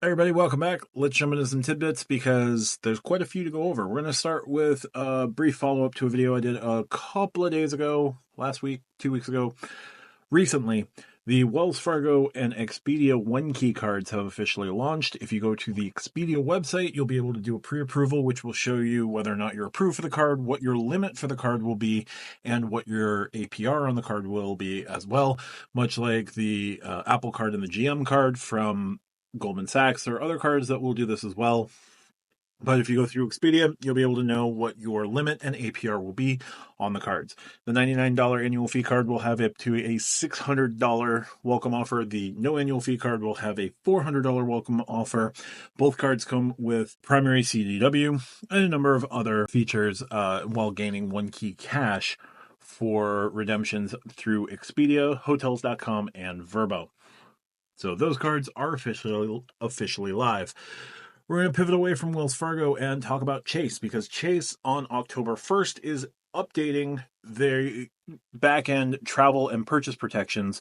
Everybody, welcome back. Let's jump into some tidbits because there's quite a few to go over. We're going to start with a brief follow-up to a video I did a couple of days ago, last week, 2 weeks ago. Recently, the Wells Fargo and Expedia one-key cards have officially launched. If you go to the Expedia website, you'll be able to do a pre-approval, which will show you whether or not you're approved for the card, what your limit for the card will be, and what your APR on the card will be as well, much like the Apple card and the GM card from Goldman Sachs. There are other cards that will do this as well. But if you go through Expedia, you'll be able to know what your limit and APR will be on the cards. The $99 annual fee card will have up to a $600 welcome offer. The no annual fee card will have a $400 welcome offer. Both cards come with primary CDW and a number of other features while gaining one key cash for redemptions through Expedia, Hotels.com, and Vrbo. So those cards are officially live. We're going to pivot away from Wells Fargo and talk about Chase, because Chase on October 1st is updating their back-end travel and purchase protections,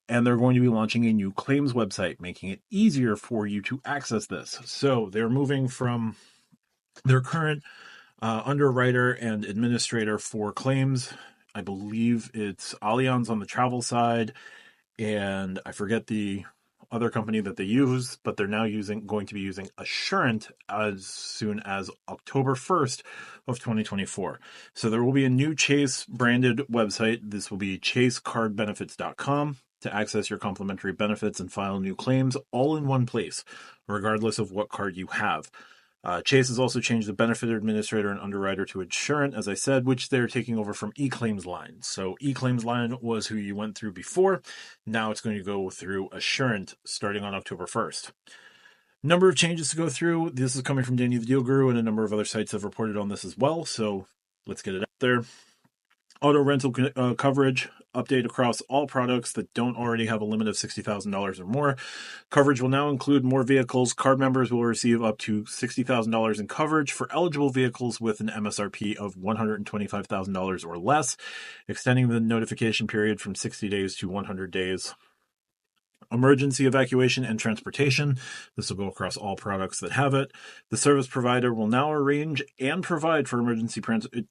and they're going to be launching a new claims website, making it easier for you to access this. So they're moving from their current underwriter and administrator for claims. I believe it's Allianz on the travel side, and I forget the other company that they use, but they're now going to be using Assurant as soon as October 1st of 2024. So there will be a new Chase branded website. This will be chasecardbenefits.com to access your complimentary benefits and file new claims all in one place, regardless of what card you have. Chase has also changed the benefit administrator and underwriter to Assurant, as I said, which they're taking over from eClaims Line. So eClaims Line was who you went through before. Now it's going to go through Assurant starting on October 1st. Number of changes to go through. This is coming from Danny the Deal Guru, and a number of other sites have reported on this as well. So let's get it out there. Auto rental coverage update across all products that don't already have a limit of $60,000 or more. Coverage will now include more vehicles. Card members will receive up to $60,000 in coverage for eligible vehicles with an MSRP of $125,000 or less, extending the notification period from 60 days to 100 days. Emergency evacuation and transportation. This will go across all products that have it. The service provider will now arrange and provide for emergency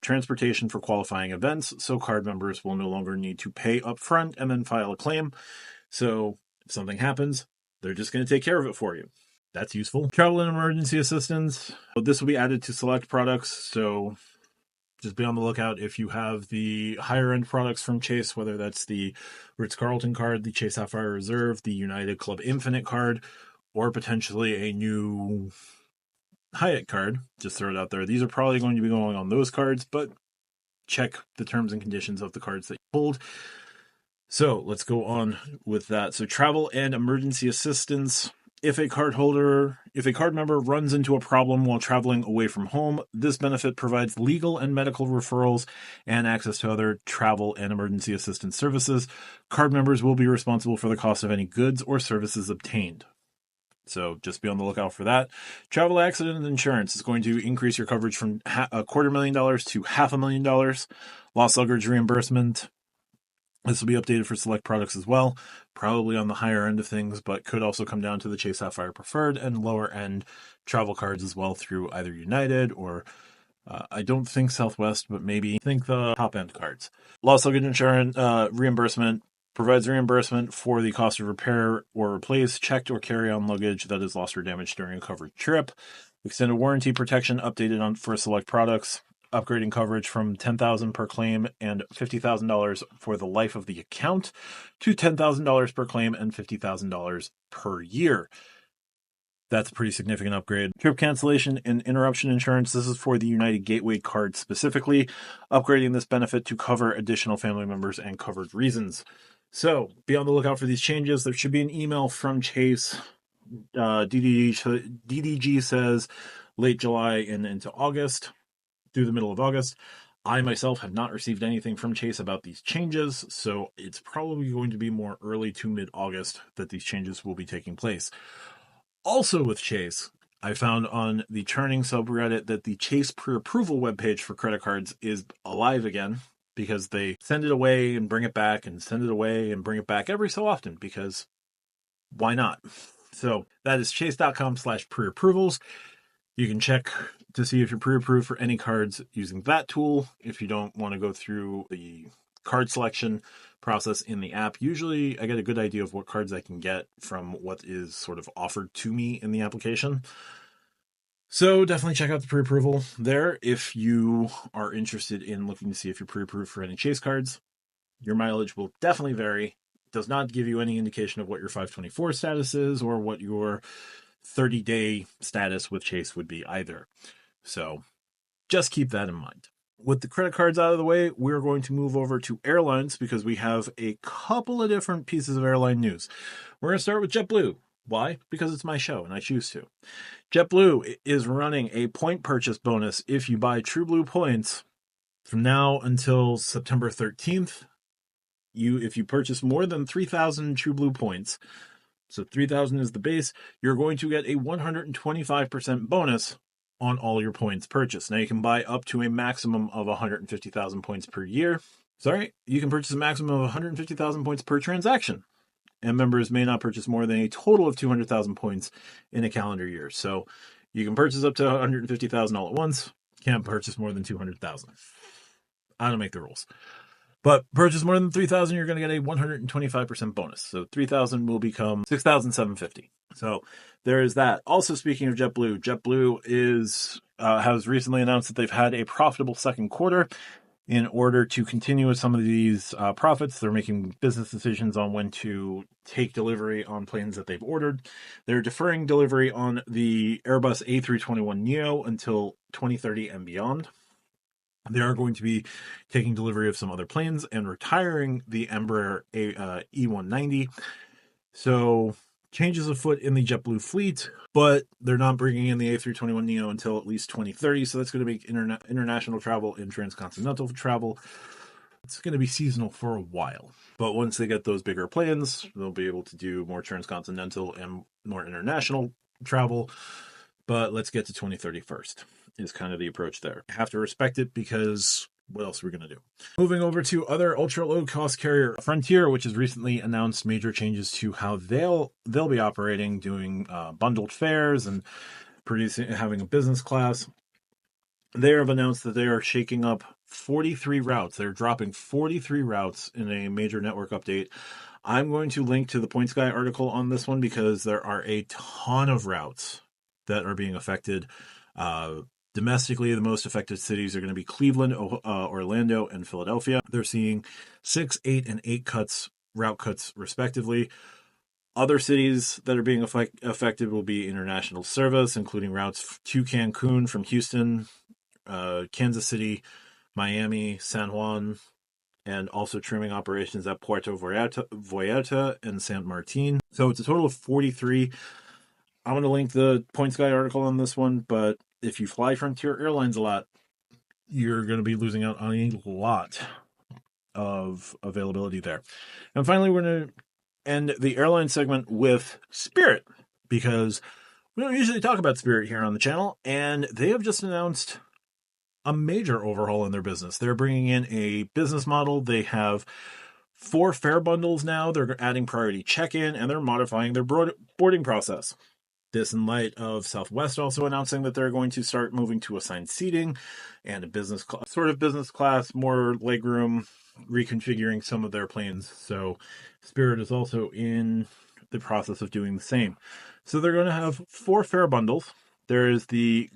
transportation for qualifying events, so card members will no longer need to pay up front and then file a claim. So if something happens, they're just going to take care of it for you. That's useful. Travel and emergency assistance. This will be added to select products, so just be on the lookout if you have the higher end products from Chase, whether that's the Ritz-Carlton card, the Chase Sapphire Reserve, the United Club Infinite card, or potentially a new Hyatt card. Just throw it out there. These are probably going to be going on those cards, but check the terms and conditions of the cards that you pulled. So let's go on with that. So travel and emergency assistance. If a card member runs into a problem while traveling away from home, this benefit provides legal and medical referrals and access to other travel and emergency assistance services. Card members will be responsible for the cost of any goods or services obtained. So just be on the lookout for that. Travel accident insurance is going to increase your coverage from $250,000 to $500,000. Lost luggage reimbursement. This will be updated for select products as well, probably on the higher end of things, but could also come down to the Chase Sapphire Preferred and lower end travel cards as well through either United or I don't think Southwest, but maybe think the top end cards. Lost luggage insurance reimbursement provides reimbursement for the cost of repair or replace checked or carry-on luggage that is lost or damaged during a covered trip. Extended warranty protection updated for select products. Upgrading coverage from $10,000 per claim and $50,000 for the life of the account to $10,000 per claim and $50,000 per year. That's a pretty significant upgrade. Trip cancellation and interruption insurance. This is for the United Gateway card specifically, upgrading this benefit to cover additional family members and covered reasons. So be on the lookout for these changes. There should be an email from Chase. DDG says late July and into August. Through the middle of August. I myself have not received anything from Chase about these changes, so it's probably going to be more early to mid-August that these changes will be taking place. Also with Chase, I found on the churning subreddit that the Chase pre-approval webpage for credit cards is alive again, because they send it away and bring it back and send it away and bring it back every so often, because why not? So that is chase.com/pre-approvals. You can check to see if you're pre-approved for any cards using that tool. If you don't want to go through the card selection process in the app, usually I get a good idea of what cards I can get from what is sort of offered to me in the application. So definitely check out the pre-approval there if you are interested in looking to see if you're pre-approved for any Chase cards. Your mileage will definitely vary. Does not give you any indication of what your 524 status is or what your 30-day status with Chase would be either. So just keep that in mind. With the credit cards out of the way, we're going to move over to airlines because we have a couple of different pieces of airline news. We're going to start with JetBlue. Why? Because it's my show and I choose to. JetBlue is running a point purchase bonus if you buy TrueBlue points from now until September 13th. If you purchase more than 3,000 TrueBlue points, so 3,000 is the base, you're going to get a 125% bonus on all your points purchased. Now you can buy up to a maximum of 150,000 points per year. Sorry, you can purchase a maximum of 150,000 points per transaction. And members may not purchase more than a total of 200,000 points in a calendar year. So you can purchase up to 150,000 all at once. Can't purchase more than 200,000. I don't make the rules. But purchase more than 3,000, you're going to get a 125% bonus. So 3,000 will become 6,750. So there is that. Also, speaking of JetBlue, JetBlue has recently announced that they've had a profitable second quarter. In order to continue with some of these profits, they're making business decisions on when to take delivery on planes that they've ordered. They're deferring delivery on the Airbus A321neo until 2030 and beyond. They are going to be taking delivery of some other planes and retiring the Embraer E190. So changes afoot in the JetBlue fleet, but they're not bringing in the A321neo until at least 2030. So that's going to make international travel and transcontinental travel. It's going to be seasonal for a while. But once they get those bigger planes, they'll be able to do more transcontinental and more international travel. But let's get to 2030 first, is kind of the approach there. I have to respect it because what else are we going to do? Moving over to other ultra low cost carrier Frontier, which has recently announced major changes to how they'll be operating, doing bundled fares and having a business class. They have announced that they are shaking up 43 routes. They're dropping 43 routes in a major network update. I'm going to link to the Points Guy article on this one because there are a ton of routes that are being affected. Domestically, the most affected cities are going to be Cleveland, Orlando, and Philadelphia. They're seeing 6, 8, and 8 route cuts respectively. Other cities that are being affected will be international service, including routes to Cancun from Houston, Kansas City, Miami, San Juan, and also trimming operations at Puerto Vallarta and San Martin. So it's a total of 43. I'm going to link the Points Guy article on this one, but if you fly Frontier Airlines a lot, you're going to be losing out on a lot of availability there. And finally, we're going to end the airline segment with Spirit, because we don't usually talk about Spirit here on the channel, and they have just announced a major overhaul in their business. They're bringing in a business model. They have 4 fare bundles now. They're adding priority check-in, and they're modifying their boarding process. This in light of Southwest also announcing that they're going to start moving to assigned seating and a business class, more legroom, reconfiguring some of their planes. So Spirit is also in the process of doing the same. So they're going to have 4 fare bundles. There is the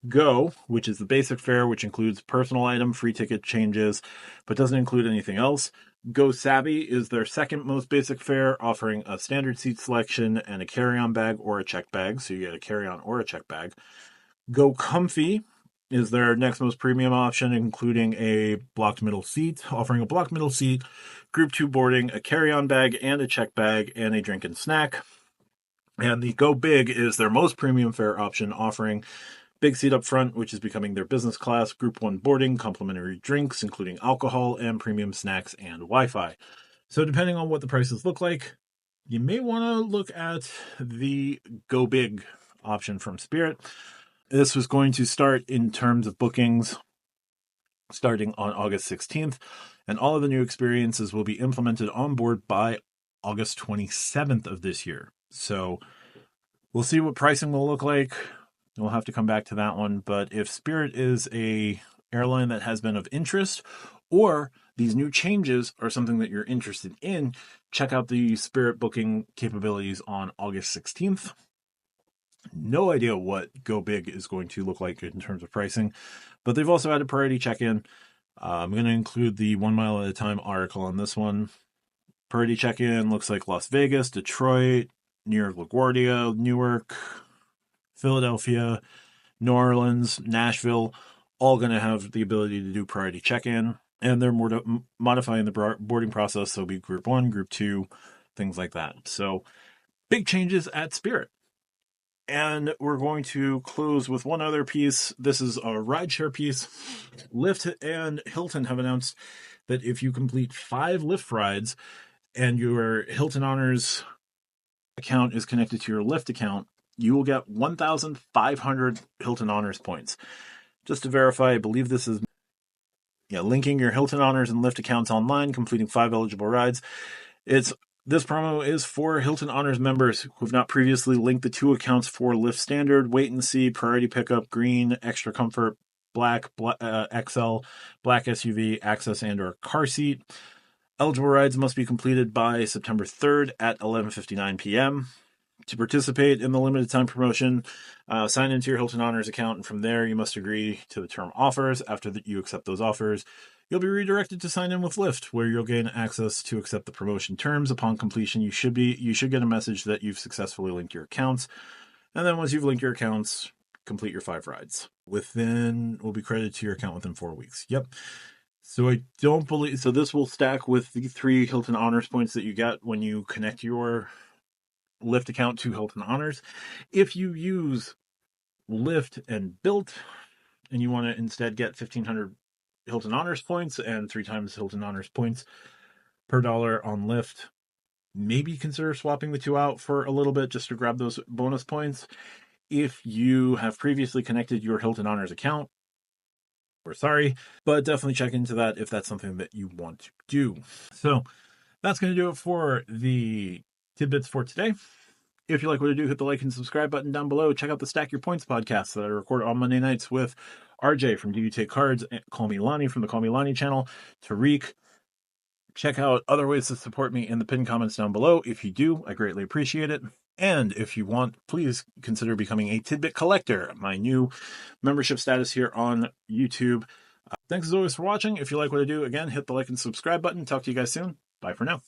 Go, which is the basic fare, which includes personal item, free ticket changes, but doesn't include anything else. Go Savvy is their second most basic fare, offering a standard seat selection and a carry-on bag or a check bag, so you get a carry-on or a check bag. Go Comfy is their next most premium option, including a blocked middle seat, offering a blocked middle seat, group 2 boarding, a carry-on bag and a check bag, and a drink and snack. And the Go Big is their most premium fare option, offering big seat up front, which is becoming their business class, group 1 boarding, complimentary drinks, including alcohol, and premium snacks and Wi-Fi. So depending on what the prices look like, you may want to look at the Go Big option from Spirit. This was going to start in terms of bookings starting on August 16th, and all of the new experiences will be implemented on board by August 27th of this year. So We'll see what pricing will look like. We'll have to come back to that one. But if Spirit is a airline that has been of interest, or these new changes are something that you're interested in, check out the Spirit booking capabilities on August 16th. No idea what Go Big is going to look like in terms of pricing, but they've also added priority check-in. I'm going to include the 1 mile at a time article on this one. Priority check-in looks like Las Vegas, Detroit, New York LaGuardia, Newark, Philadelphia, New Orleans, Nashville, all going to have the ability to do priority check-in. And they're modifying the boarding process, so it'll be group 1, group 2, things like that. So big changes at Spirit. And we're going to close with one other piece. This is a rideshare piece. Lyft and Hilton have announced that if you complete 5 Lyft rides and your Hilton Honors account is connected to your Lyft account, you will get 1,500 Hilton Honors points. Just to verify, I believe this is linking your Hilton Honors and Lyft accounts online, completing 5 eligible rides. This promo is for Hilton Honors members who have not previously linked the 2 accounts for Lyft Standard, Wait and See, Priority Pickup, Green, Extra Comfort, Black, XL, Black SUV, Access, and or Car Seat. Eligible rides must be completed by September 3rd at 11:59 p.m. To participate in the limited time promotion, sign into your Hilton Honors account, and from there you must agree to the term offers. After you accept those offers, you'll be redirected to sign in with Lyft, where you'll gain access to accept the promotion terms. Upon completion, you should get a message that you've successfully linked your accounts. And then once you've linked your accounts, complete your 5 rides. Will be credited to your account within 4 weeks. Yep. So this will stack with the 3 Hilton Honors points that you get when you connect your Lyft account to Hilton Honors. If you use Lyft and Built and you want to instead get 1,500 Hilton Honors points and 3 times Hilton Honors points per dollar on Lyft, maybe consider swapping the 2 out for a little bit just to grab those bonus points. If you have previously connected your Hilton Honors account, we're sorry, but definitely check into that if that's something that you want to do. So that's going to do it for the tidbits for today. If you like what I do, hit the like and subscribe button down below. Check out the Stack Your Points podcast that I record on Monday nights with RJ from Do You Take Cards, and Call Me Lonnie from the Call Me Lonnie channel, Tariq. Check out other ways to support me in the pinned comments down below. If you do, I greatly appreciate it. And if you want, please consider becoming a Tidbit Collector, my new membership status here on YouTube. Thanks as always for watching. If you like what I do, again, hit the like and subscribe button. Talk to you guys soon. Bye for now.